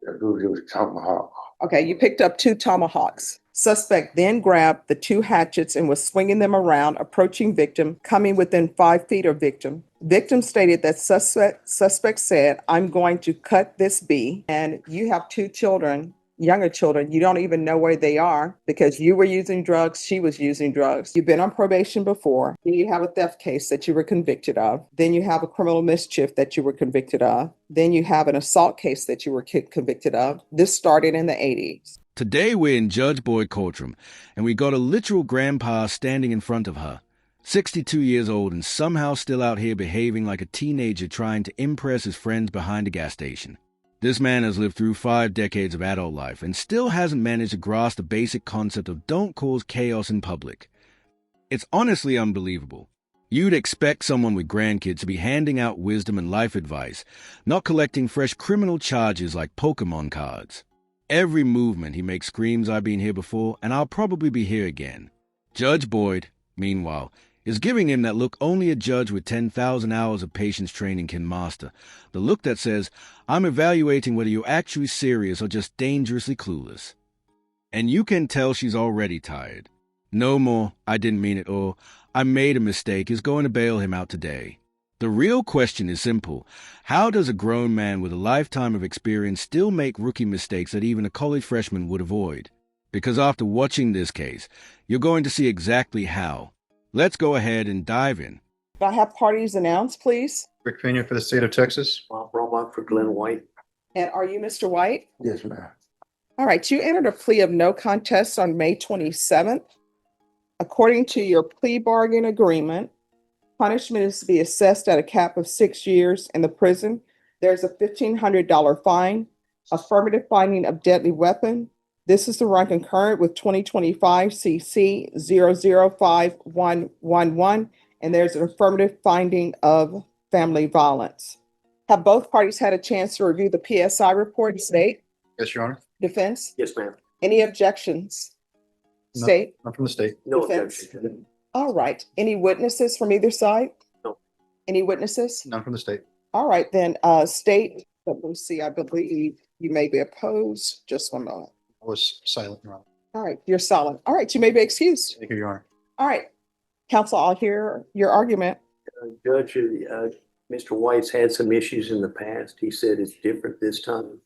That dude was tomahawk. Okay, you picked up 2 tomahawks. Suspect then grabbed the 2 hatchets and was swinging them around, approaching victim, coming within 5 feet of victim. Victim stated that suspect said, "I'm going to cut this bee." And you have 2 children, younger children. You don't even know where they are because you were using drugs, she was using drugs. You've been on probation before. Then you have a theft case that you were convicted of. Then you have a criminal mischief that you were convicted of. Then you have an assault case that you were convicted of. This started in the 80s. Today we're in Judge Boyd Courtroom, and we got a literal grandpa standing in front of her. 62 years old and somehow still out here behaving like a teenager trying to impress his friends behind a gas station. This man has lived through 5 decades of adult life and still hasn't managed to grasp the basic concept of don't cause chaos in public. It's honestly unbelievable. You'd expect someone with grandkids to be handing out wisdom and life advice, not collecting fresh criminal charges like Pokemon cards. Every movement he makes screams, "I've been here before, and I'll probably be here again." Judge Boyd, meanwhile, is giving him that look only a judge with 10,000 hours of patience training can master. The look that says, "I'm evaluating whether you're actually serious or just dangerously clueless." And you can tell she's already tired. No more, "I didn't mean it," or "I made a mistake," is going to bail him out today. The real question is simple. How does a grown man with a lifetime of experience still make rookie mistakes that even a college freshman would avoid? Because after watching this case, you're going to see exactly how. Let's go ahead and dive in. Can I have parties announced, please? Rick Pena for the state of Texas. Bob Roebuck for Glenn White. And are you Mr. White? Yes, ma'am. All right, you entered a plea of no contest on May 27th. According to your plea bargain agreement, punishment is to be assessed at a cap of 6 years in the prison. There's a $1,500 fine, affirmative finding of deadly weapon. This is to run concurrent with 2025 CC 005111, and there's an affirmative finding of family violence. Have both parties had a chance to review the PSI report? State? Yes, Your Honor. Defense? Yes, ma'am. Any objections? State? Not from the state. No Defense. objection. All right. Any witnesses from either side? No. Any witnesses? None from the state. All right, then, state, let me see, I believe you may be opposed. Just one moment. I was silent, Your Honor. All right, you're silent. All right, you may be excused. Thank you, Your Honor. All right. Counsel, I'll hear your argument. Judge, Mr. White's had some issues in the past. He said it's different this time.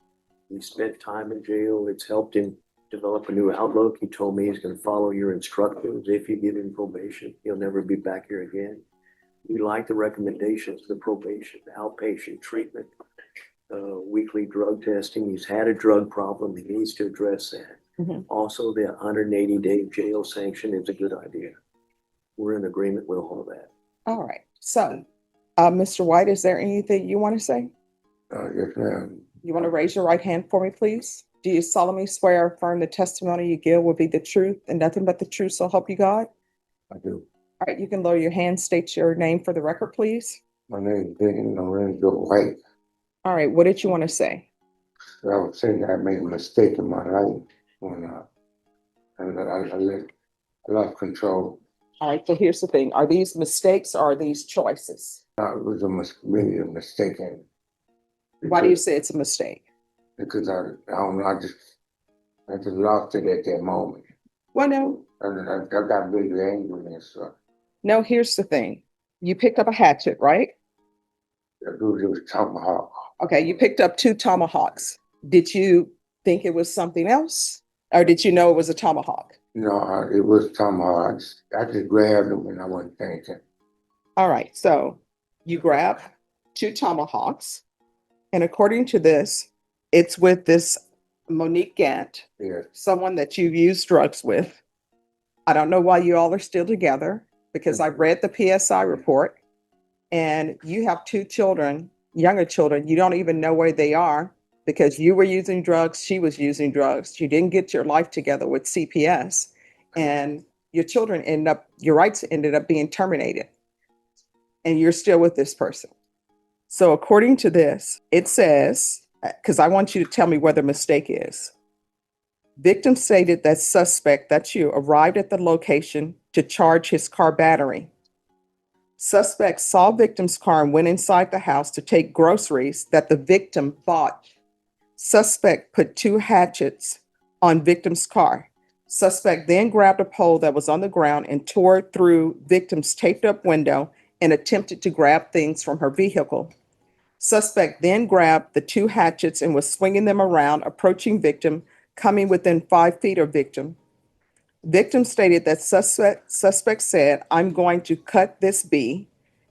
He spent time in jail. It's helped him develop a new outlook. He told me he's going to follow your instructions. If you give him probation, he'll never be back here again. We like the recommendations, the probation, outpatient treatment, weekly drug testing. He's had a drug problem. He needs to address that. Also, the 180-day jail sanction is a good idea. We're in agreement with all of that. All right. So, Mr. White, is there anything you want to say? Yes, ma'am. You want to raise your right hand for me, please? Do you solemnly swear or affirm the testimony you give will be the truth and nothing but the truth, so help you God? I do. All right, you can lower your hand, state your name for the record, please. My name is Dean Lorenzo White. All right, what did you want to say? I was saying I made a mistake in my life when I lost control. All right, so here's the thing. Are these mistakes or are these choices? It was really a mistake. Why do you say it's a mistake? Because I don't know, I just lost it at that moment. Well, no. I got really angry and stuff. No, here's the thing. You picked up a hatchet, right? That dude was tomahawk. Okay, you picked up 2 tomahawks. Did you think it was something else? Or did you know it was a tomahawk? No, it was tomahawk. I just grabbed them and I wasn't thinking. All right, so you grab 2 tomahawks. And according to this, it's with this Monique Gant, Yes. someone that you've used drugs with. I don't know why you all are still together because I read the PSI report and you have 2 children, younger children. You don't even know where they are because you were using drugs. She was using drugs. You didn't get your life together with CPS and your rights ended up being terminated and you're still with this person. So according to this, it says, because I want you to tell me where the mistake is. Victim stated that suspect, that's you, arrived at the location to charge his car battery. Suspect saw victim's car and went inside the house to take groceries that the victim bought. Suspect put 2 hatchets on victim's car. Suspect then grabbed a pole that was on the ground and tore through victim's taped up window and attempted to grab things from her vehicle. Suspect then grabbed the 2 hatchets and was swinging them around, approaching victim, coming within 5 feet of victim. Victim stated that suspect said, "I'm going to cut this bee,"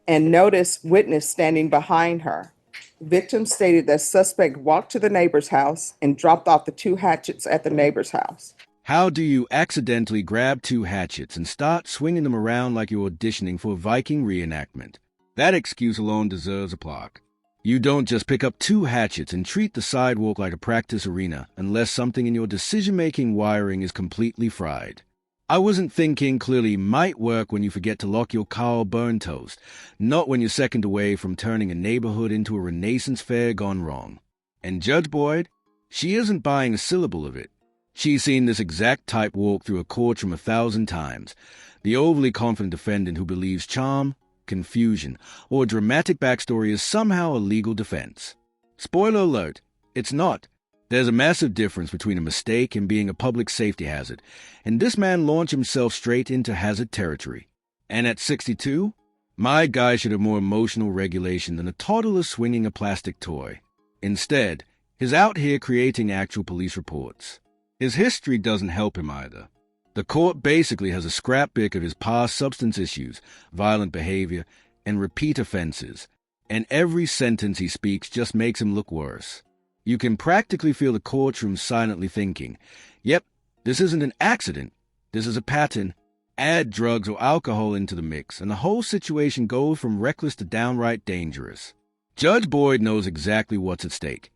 and noticed witness standing behind her. Victim stated that suspect walked to the neighbor's house and dropped off the 2 hatchets at the neighbor's house. How do you accidentally grab 2 hatchets and start swinging them around like you're auditioning for a Viking reenactment? That excuse alone deserves a plaque. You don't just pick up 2 hatchets and treat the sidewalk like a practice arena unless something in your decision-making wiring is completely fried. I wasn't thinking clearly might work when you forget to lock your car or burn toast, not when you're second away from turning a neighborhood into a Renaissance fair gone wrong. And Judge Boyd, she isn't buying a syllable of it. She's seen this exact type walk through a courtroom 1,000 times. The overly confident defendant who believes charm, confusion, or a dramatic backstory is somehow a legal defense. Spoiler alert, it's not. There's a massive difference between a mistake and being a public safety hazard, and this man launched himself straight into hazard territory. And at 62, my guy should have more emotional regulation than a toddler swinging a plastic toy. Instead, he's out here creating actual police reports. His history doesn't help him either. The court basically has a scrapbook of his past substance issues, violent behavior, and repeat offenses, and every sentence he speaks just makes him look worse. You can practically feel the courtroom silently thinking, yep, this isn't an accident, this is a pattern. Add drugs or alcohol into the mix, and the whole situation goes from reckless to downright dangerous. Judge Boyd knows exactly what's at stake.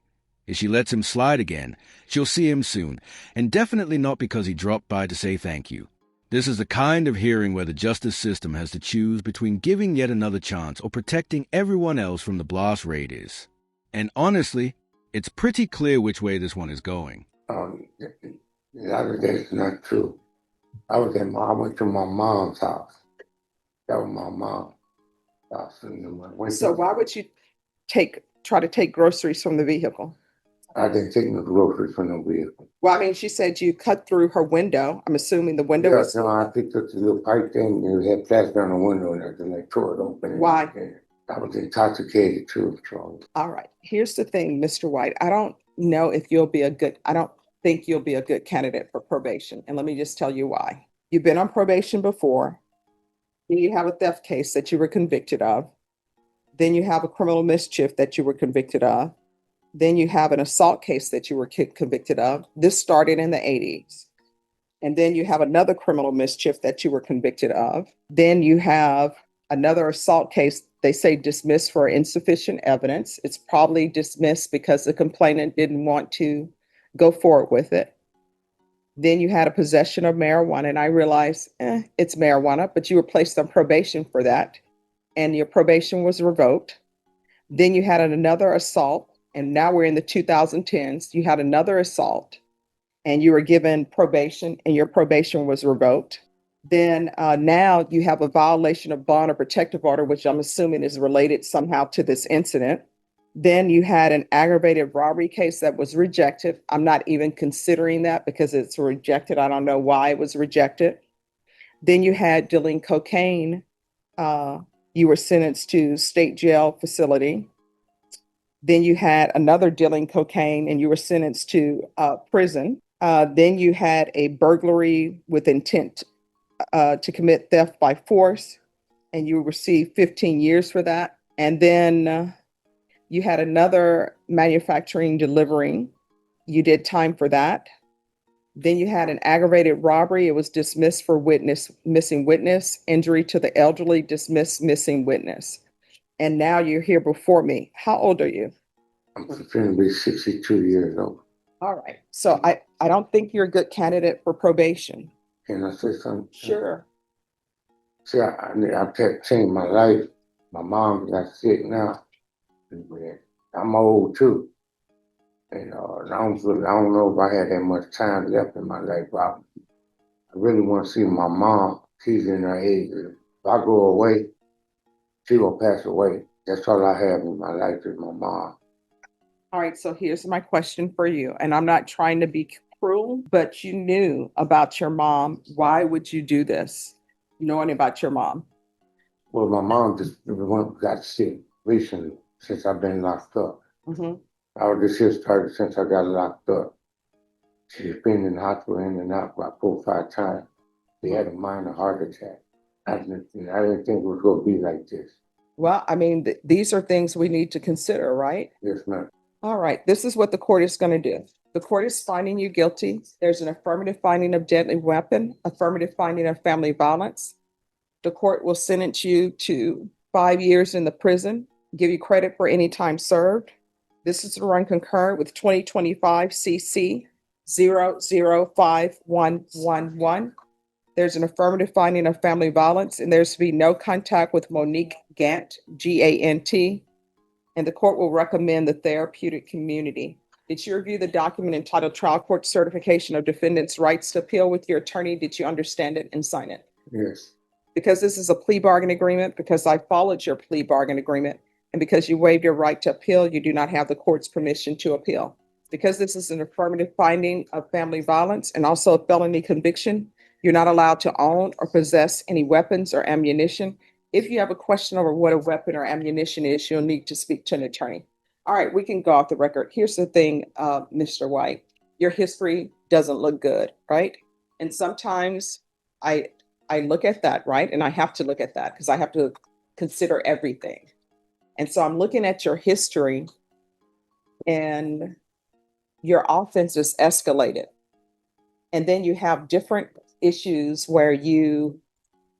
If she lets him slide again, she'll see him soon, and definitely not because he dropped by to say thank you. This is the kind of hearing where the justice system has to choose between giving yet another chance or protecting everyone else from the blast radius. And honestly, it's pretty clear which way this one is going. The other day is not true. I went to my mom's house. That was my mom's house. So why would you try to take groceries from the vehicle? I didn't take no groceries from no vehicle. Well, I mean, she said you cut through her window. I'm assuming the window Yeah, was. no, I picked up the little pipe thing and it had plastic on the window and everything. They tore it open. Why? I was intoxicated too, so. All right. Here's the thing, Mr. White. I don't think you'll be a good candidate for probation. And let me just tell you why. You've been on probation before. Then you have a theft case that you were convicted of. Then you have a criminal mischief that you were convicted of. Then you have an assault case that you were convicted of. This started in the 80s. And then you have another criminal mischief that you were convicted of. Then you have another assault case, they say dismissed for insufficient evidence. It's probably dismissed because the complainant didn't want to go forward with it. Then you had a possession of marijuana, and I realized it's marijuana, but you were placed on probation for that, and your probation was revoked. Then you had another assault, and now we're in the 2010s. You had another assault, and you were given probation, and your probation was revoked. Then now you have a violation of bond or protective order, which I'm assuming is related somehow to this incident. Then you had an aggravated robbery case that was rejected. I'm not even considering that because it's rejected. I don't know why it was rejected. Then you had dealing cocaine. You were sentenced to state jail facility. Then you had another dealing cocaine and you were sentenced to prison. Then you had a burglary with intent to commit theft by force, and you received 15 years for that. And then you had another manufacturing delivering. You did time for that. Then you had an aggravated robbery. It was dismissed for missing witness, injury to the elderly, dismissed missing witness. And now you're here before me. How old are you? I'm going to be 62 years old. All right. So I don't think you're a good candidate for probation. Can I say something? Sure. See, I've changed my life. My mom got sick now. I'm old too. And I don't know if I had that much time left in my life. I really want to see my mom. She's in her 80s. If I go away, she will pass away. That's all I have in my life is my mom. All right, so here's my question for you. And I'm not trying to be cruel, but you knew about your mom. Why would you do this? Knowing about your mom. Well, my mom got sick recently since I've been locked up. Mhm. This shit started since I got locked up. She's been in the hospital in and out about 4 or 5 times. She had a minor heart attack. I didn't think it was going to be like this. Well, I mean, these are things we need to consider, right? Yes, ma'am. All right, this is what the court is going to do. The court is finding you guilty. There's an affirmative finding of deadly weapon, affirmative finding of family violence. The court will sentence you to 5 years in the prison, give you credit for any time served. This is to run concurrent with 2025 CC 005111. There's an affirmative finding of family violence, and there's to be no contact with Monique Gant, Gant, and the court will recommend the therapeutic community. Did you review the document entitled Trial Court Certification of Defendant's Rights to Appeal with your attorney? Did you understand it and sign it? Yes. Because this is a plea bargain agreement, because I followed your plea bargain agreement, and because you waived your right to appeal, you do not have the court's permission to appeal. Because this is an affirmative finding of family violence and also a felony conviction, you're not allowed to own or possess any weapons or ammunition. If you have a question over what a weapon or ammunition is, you'll need to speak to an attorney. All right, we can go off the record. Here's the thing, Mr. White, your history doesn't look good, right? And sometimes I look at that, right? And I have to look at that because I have to consider everything. And so I'm looking at your history, and your offense is escalated. And then you have different issues where you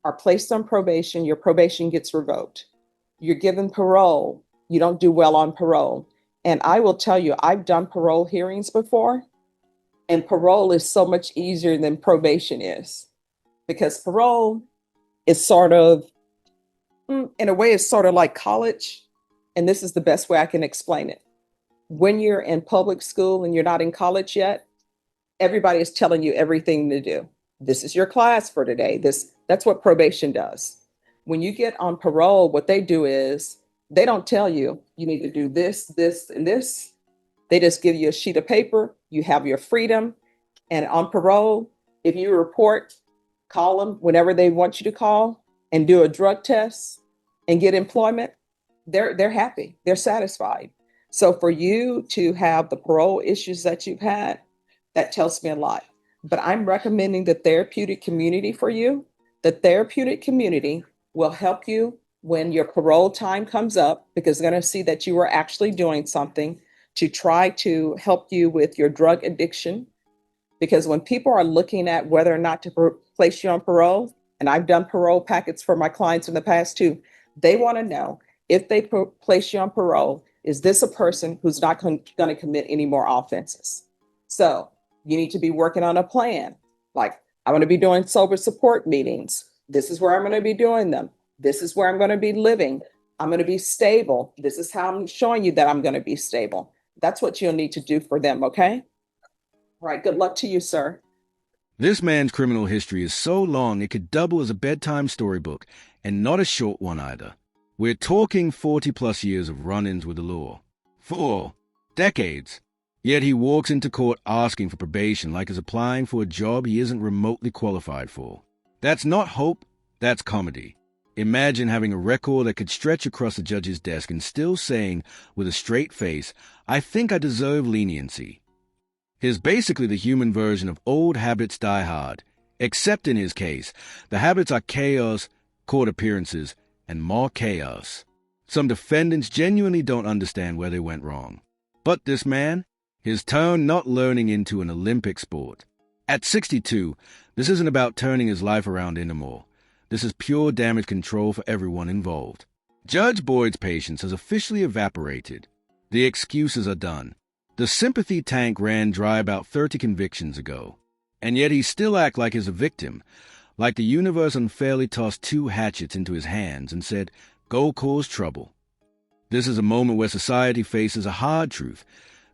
are placed on probation, your probation gets revoked. You're given parole, you don't do well on parole. And I will tell you, I've done parole hearings before, and parole is so much easier than probation is. Because parole is sort of, in a way, it's sort of like college. And this is the best way I can explain it. When you're in public school and you're not in college yet, everybody is telling you everything to do. This is your class for today. That's what probation does. When you get on parole, what they do is they don't tell you, you need to do this, this, and this. They just give you a sheet of paper. You have your freedom. And on parole, if you report, call them whenever they want you to call and do a drug test and get employment, they're happy, they're satisfied. So for you to have the parole issues that you've had, that tells me a lot. But I'm recommending the therapeutic community for you. The therapeutic community will help you when your parole time comes up, because they're going to see that you are actually doing something to try to help you with your drug addiction. Because when people are looking at whether or not to place you on parole, and I've done parole packets for my clients in the past too, they want to know if they place you on parole, is this a person who's not going to commit any more offenses? So you need to be working on a plan. Like, I'm going to be doing sober support meetings. This is where I'm going to be doing them. This is where I'm going to be living. I'm going to be stable. This is how I'm showing you that I'm going to be stable. That's what you'll need to do for them, okay? All right, good luck to you, sir. This man's criminal history is so long it could double as a bedtime storybook, and not a short one either. We're talking 40-plus years of run-ins with the law. 4 decades. Yet he walks into court asking for probation like he's applying for a job he isn't remotely qualified for. That's not hope, that's comedy. Imagine having a record that could stretch across the judge's desk and still saying, with a straight face, I think I deserve leniency. He's basically the human version of old habits die hard, except in his case, the habits are chaos, court appearances, and more chaos. Some defendants genuinely don't understand where they went wrong. But this man, his turned not learning into an Olympic sport. At 62, this isn't about turning his life around anymore. This is pure damage control for everyone involved. Judge Boyd's patience has officially evaporated. The excuses are done. The sympathy tank ran dry about 30 convictions ago. And yet he still acts like he's a victim, like the universe unfairly tossed 2 hatchets into his hands and said, go cause trouble. This is a moment where society faces a hard truth.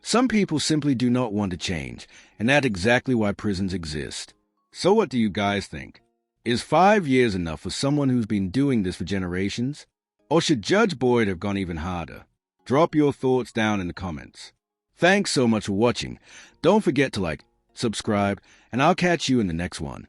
Some people simply do not want to change, and that's exactly why prisons exist. So what do you guys think? Is 5 years enough for someone who's been doing this for generations? Or should Judge Boyd have gone even harder? Drop your thoughts down in the comments. Thanks so much for watching. Don't forget to like, subscribe, and I'll catch you in the next one.